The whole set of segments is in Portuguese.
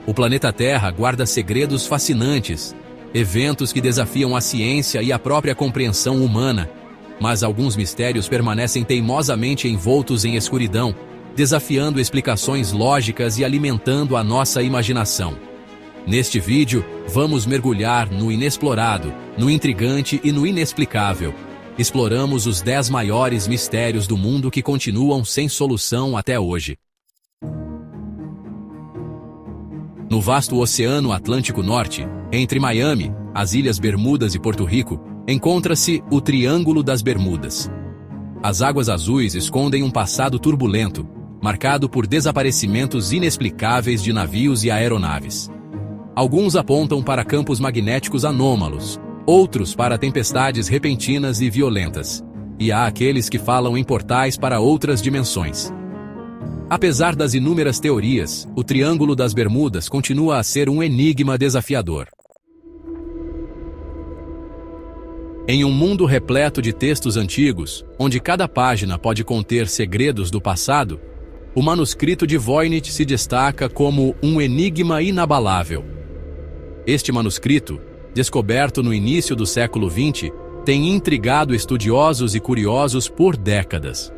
O planeta Terra guarda segredos fascinantes, eventos que desafiam a ciência e a própria compreensão humana, mas alguns mistérios permanecem teimosamente envoltos em escuridão, desafiando explicações lógicas e alimentando a nossa imaginação. Neste vídeo, vamos mergulhar no inexplorado, no intrigante e no inexplicável. Exploramos os 10 maiores mistérios do mundo que continuam sem solução até hoje. No vasto Oceano Atlântico Norte, entre Miami, as Ilhas Bermudas e Porto Rico, encontra-se o Triângulo das Bermudas. As águas azuis escondem um passado turbulento, marcado por desaparecimentos inexplicáveis de navios e aeronaves. Alguns apontam para campos magnéticos anômalos, outros para tempestades repentinas e violentas, e há aqueles que falam em portais para outras dimensões. Apesar das inúmeras teorias, o Triângulo das Bermudas continua a ser um enigma desafiador. Em um mundo repleto de textos antigos, onde cada página pode conter segredos do passado, o manuscrito de Voynich se destaca como um enigma inabalável. Este manuscrito, descoberto no início do século XX, tem intrigado estudiosos e curiosos por décadas.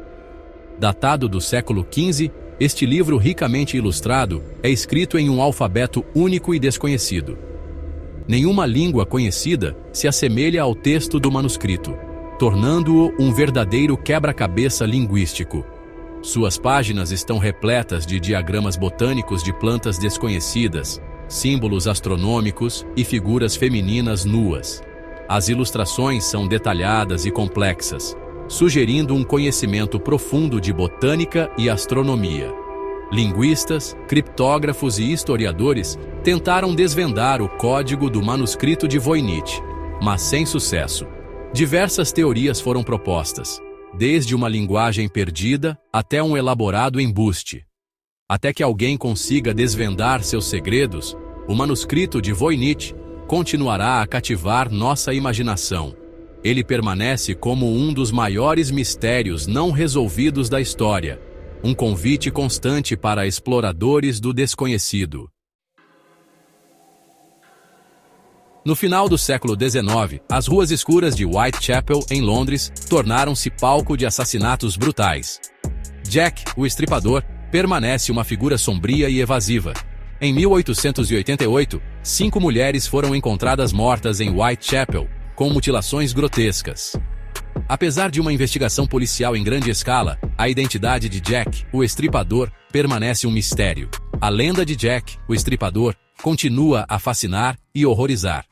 Datado do século XV, este livro ricamente ilustrado é escrito em um alfabeto único e desconhecido. Nenhuma língua conhecida se assemelha ao texto do manuscrito, tornando-o um verdadeiro quebra-cabeça linguístico. Suas páginas estão repletas de diagramas botânicos de plantas desconhecidas, símbolos astronômicos e figuras femininas nuas. As ilustrações são detalhadas e complexas, sugerindo um conhecimento profundo de botânica e astronomia. Linguistas, criptógrafos e historiadores tentaram desvendar o código do manuscrito de Voynich, mas sem sucesso. Diversas teorias foram propostas, desde uma linguagem perdida até um elaborado embuste. Até que alguém consiga desvendar seus segredos, o manuscrito de Voynich continuará a cativar nossa imaginação. Ele permanece como um dos maiores mistérios não resolvidos da história, um convite constante para exploradores do desconhecido. No final do século XIX, as ruas escuras de Whitechapel, em Londres, tornaram-se palco de assassinatos brutais. Jack, o Estripador, permanece uma figura sombria e evasiva. Em 1888, 5 mulheres foram encontradas mortas em Whitechapel, com mutilações grotescas. Apesar de uma investigação policial em grande escala, a identidade de Jack, o Estripador, permanece um mistério. A lenda de Jack, o Estripador, continua a fascinar e horrorizar.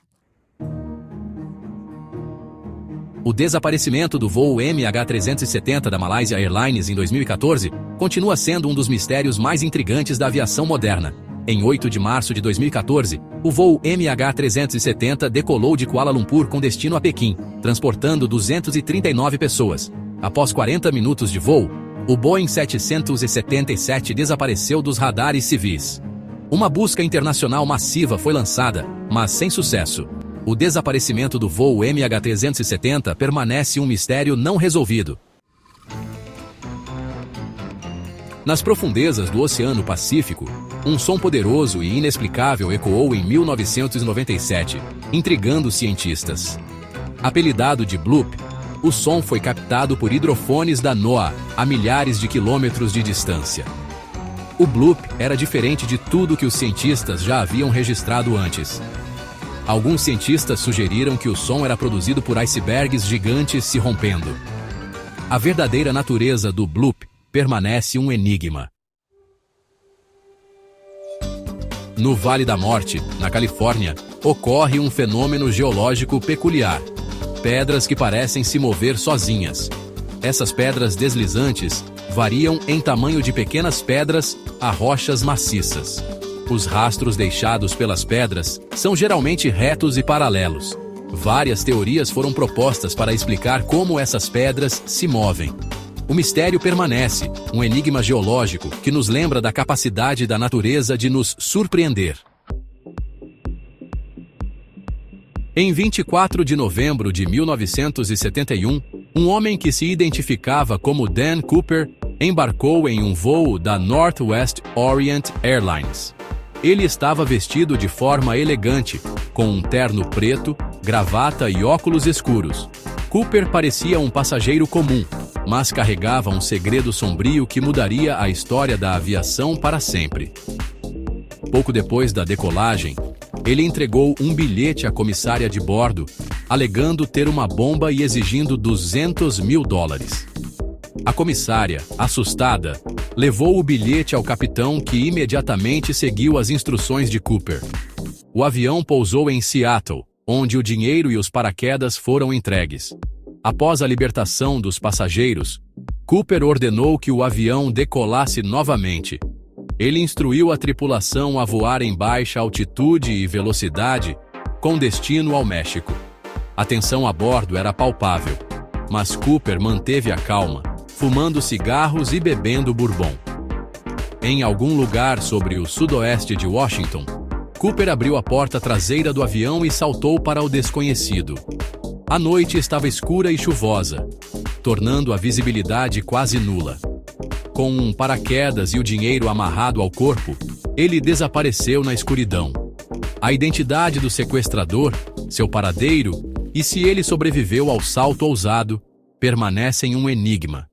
O desaparecimento do voo MH370 da Malaysia Airlines em 2014 continua sendo um dos mistérios mais intrigantes da aviação moderna. Em 8 de março de 2014, o voo MH370 decolou de Kuala Lumpur com destino a Pequim, transportando 239 pessoas. Após 40 minutos de voo, o Boeing 777 desapareceu dos radares civis. Uma busca internacional massiva foi lançada, mas sem sucesso. O desaparecimento do voo MH370 permanece um mistério não resolvido. Nas profundezas do Oceano Pacífico, um som poderoso e inexplicável ecoou em 1997, intrigando cientistas. Apelidado de Bloop, o som foi captado por hidrofones da NOAA a milhares de quilômetros de distância. O Bloop era diferente de tudo que os cientistas já haviam registrado antes. Alguns cientistas sugeriram que o som era produzido por icebergs gigantes se rompendo. A verdadeira natureza do Bloop permanece um enigma. No Vale da Morte, na Califórnia, ocorre um fenômeno geológico peculiar. Pedras que parecem se mover sozinhas. Essas pedras deslizantes variam em tamanho de pequenas pedras a rochas maciças. Os rastros deixados pelas pedras são geralmente retos e paralelos. Várias teorias foram propostas para explicar como essas pedras se movem. O mistério permanece, um enigma geológico que nos lembra da capacidade da natureza de nos surpreender. Em 24 de novembro de 1971, um homem que se identificava como Dan Cooper embarcou em um voo da Northwest Orient Airlines. Ele estava vestido de forma elegante, com um terno preto, gravata e óculos escuros. Cooper parecia um passageiro comum, mas carregava um segredo sombrio que mudaria a história da aviação para sempre. Pouco depois da decolagem, ele entregou um bilhete à comissária de bordo, alegando ter uma bomba e exigindo $200 mil. A comissária, assustada, levou o bilhete ao capitão, que imediatamente seguiu as instruções de Cooper. O avião pousou em Seattle, onde o dinheiro e os paraquedas foram entregues. Após a libertação dos passageiros, Cooper ordenou que o avião decolasse novamente. Ele instruiu a tripulação a voar em baixa altitude e velocidade, com destino ao México. A tensão a bordo era palpável, mas Cooper manteve a calma, fumando cigarros e bebendo bourbon. Em algum lugar sobre o sudoeste de Washington, Cooper abriu a porta traseira do avião e saltou para o desconhecido. A noite estava escura e chuvosa, tornando a visibilidade quase nula. Com um paraquedas e o dinheiro amarrado ao corpo, ele desapareceu na escuridão. A identidade do sequestrador, seu paradeiro e se ele sobreviveu ao salto ousado, permanecem um enigma.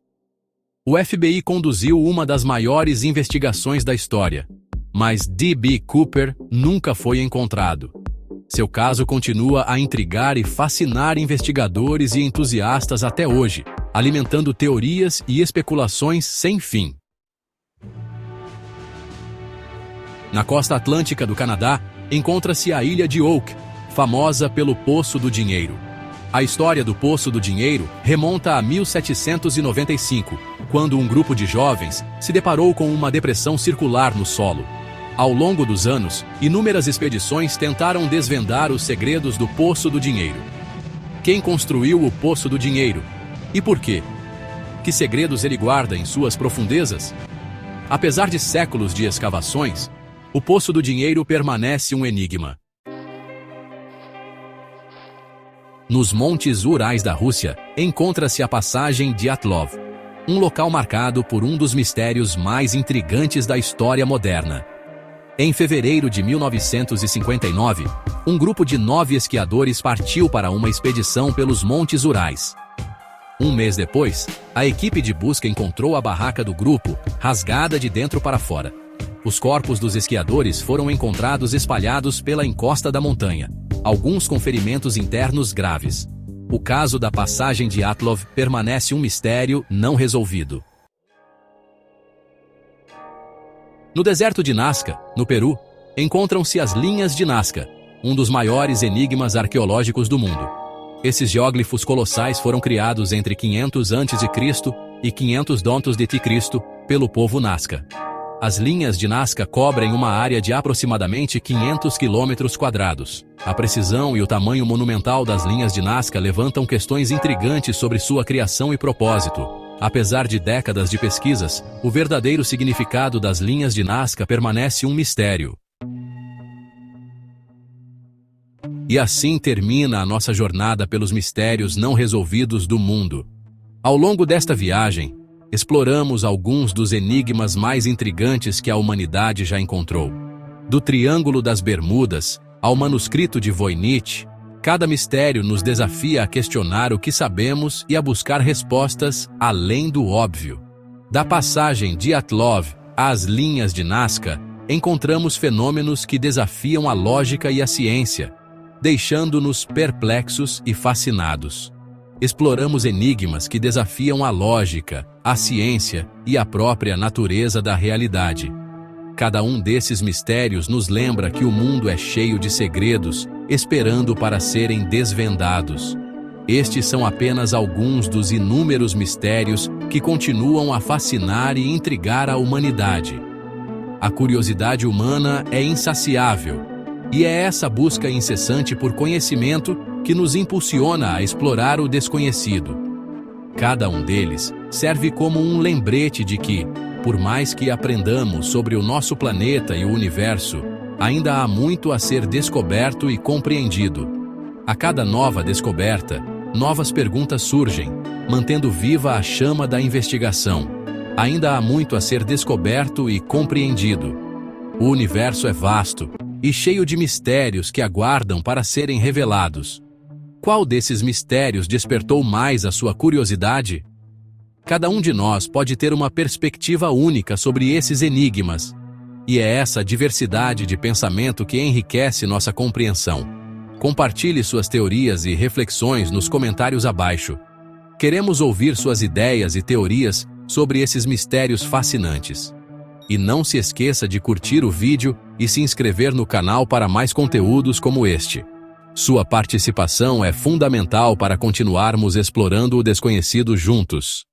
O FBI conduziu uma das maiores investigações da história, mas D.B. Cooper nunca foi encontrado. Seu caso continua a intrigar e fascinar investigadores e entusiastas até hoje, alimentando teorias e especulações sem fim. Na costa atlântica do Canadá, encontra-se a ilha de Oak, famosa pelo Poço do Dinheiro. A história do Poço do Dinheiro remonta a 1795, quando um grupo de jovens se deparou com uma depressão circular no solo. Ao longo dos anos, inúmeras expedições tentaram desvendar os segredos do Poço do Dinheiro. Quem construiu o Poço do Dinheiro? E por quê? Que segredos ele guarda em suas profundezas? Apesar de séculos de escavações, o Poço do Dinheiro permanece um enigma. Nos montes Urais da Rússia, encontra-se a passagem Dyatlov, um local marcado por um dos mistérios mais intrigantes da história moderna. Em fevereiro de 1959, um grupo de 9 esquiadores partiu para uma expedição pelos montes Urais. Um mês depois, a equipe de busca encontrou a barraca do grupo, rasgada de dentro para fora. Os corpos dos esquiadores foram encontrados espalhados pela encosta da montanha, alguns com ferimentos internos graves. O caso da passagem Dyatlov permanece um mistério não resolvido. No deserto de Nazca, no Peru, encontram-se as linhas de Nazca, um dos maiores enigmas arqueológicos do mundo. Esses geóglifos colossais foram criados entre 500 a.C. e 500 d.C. pelo povo Nazca. As linhas de Nazca cobrem uma área de aproximadamente 500 km². A precisão e o tamanho monumental das linhas de Nazca levantam questões intrigantes sobre sua criação e propósito. Apesar de décadas de pesquisas, o verdadeiro significado das linhas de Nazca permanece um mistério. E assim termina a nossa jornada pelos mistérios não resolvidos do mundo. Ao longo desta viagem, exploramos alguns dos enigmas mais intrigantes que a humanidade já encontrou. Do Triângulo das Bermudas ao manuscrito de Voynich, cada mistério nos desafia a questionar o que sabemos e a buscar respostas além do óbvio. Da passagem Dyatlov às linhas de Nazca, encontramos fenômenos que desafiam a lógica e a ciência, deixando-nos perplexos e fascinados. Exploramos enigmas que desafiam a lógica, a ciência e a própria natureza da realidade. Cada um desses mistérios nos lembra que o mundo é cheio de segredos, esperando para serem desvendados. Estes são apenas alguns dos inúmeros mistérios que continuam a fascinar e intrigar a humanidade. A curiosidade humana é insaciável, e é essa busca incessante por conhecimento que nos impulsiona a explorar o desconhecido. Cada um deles serve como um lembrete de que, por mais que aprendamos sobre o nosso planeta e o universo, ainda há muito a ser descoberto e compreendido. A cada nova descoberta, novas perguntas surgem, mantendo viva a chama da investigação. Ainda há muito a ser descoberto e compreendido. O universo é vasto e cheio de mistérios que aguardam para serem revelados. Qual desses mistérios despertou mais a sua curiosidade? Cada um de nós pode ter uma perspectiva única sobre esses enigmas, e é essa diversidade de pensamento que enriquece nossa compreensão. Compartilhe suas teorias e reflexões nos comentários abaixo. Queremos ouvir suas ideias e teorias sobre esses mistérios fascinantes. E não se esqueça de curtir o vídeo e se inscrever no canal para mais conteúdos como este. Sua participação é fundamental para continuarmos explorando o desconhecido juntos.